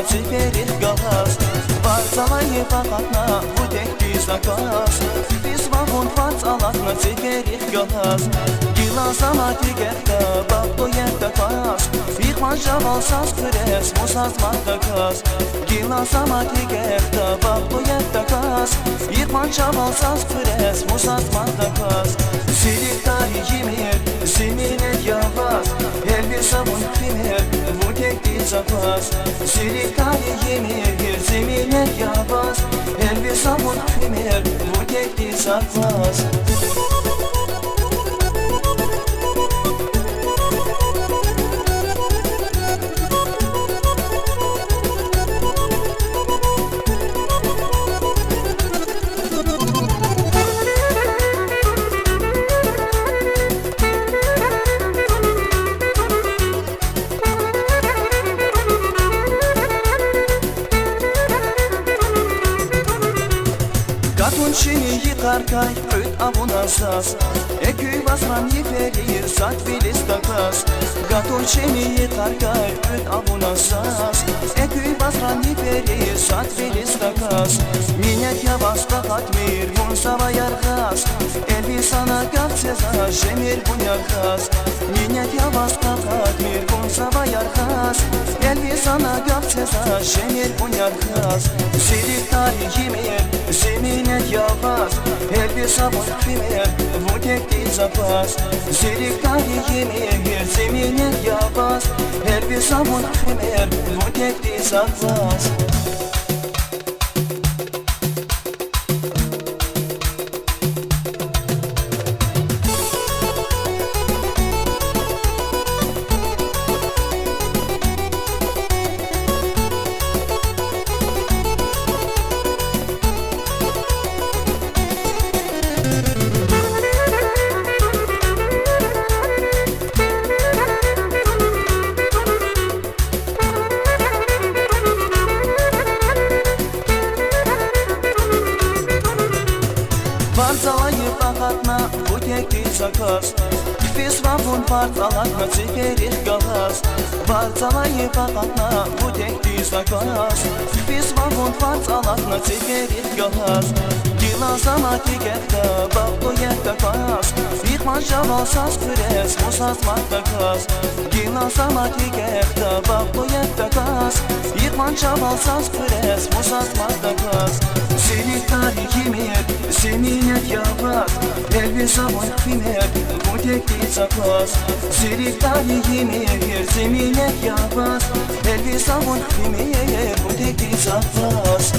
теперь газ. Варцалай факат на утекти заказ. Письма вон варцалат на теперь газ. Гила сама тигерта бабуета каз. Их манжавал сас пресс мусаз мадаказ. Гила сама тигерта бабуета каз. Их манжавал сас пресс мусаз мадаказ. Силитари емир, семенет яваз. Elbisa bun primer, bu tekti zapas. Sirikari yemir, zeminet yabaz. Elbisa bun primer, bu tekti zapas. Катунчини йикаркай, прыт абунасас. Экүй басран еферир, сат билистакас. Катунчини йикаркай, прыт абунасас. Экүй басран еферир, сат билистакас. Менять я вас тахат мир, мунсава ярхас. Элбисана гавцеза, жемир бунярхас. Менять я вас тахат мир, мунсава ярхас. Элбисана гавцеза, жемир бунярхас. Сиритари емир, семенет яваз. Элбиса бун пример, в утекти запас. Сирикари емир, семенет яваз. Элбиса бун пример, в утекти запас. Варцалай факат на утекти заказ. Письма вон варцалат на теперь газ. Варцалай факат на утекти заказ. Письма вон варцалат на теперь газ. Гила сама тигерта бабуета каз. Их манжавал сас пресс мусаз мадаказ. Гила сама тигерта бабуета каз. Их манжавал сас пресс мусаз мадаказ. Сиритари емир, семенет яваз. Элбиса бун пример, bu tekti zapas. Sirikari yemir, semine yabaz. Elbisa bun primер, bu tekti zapas.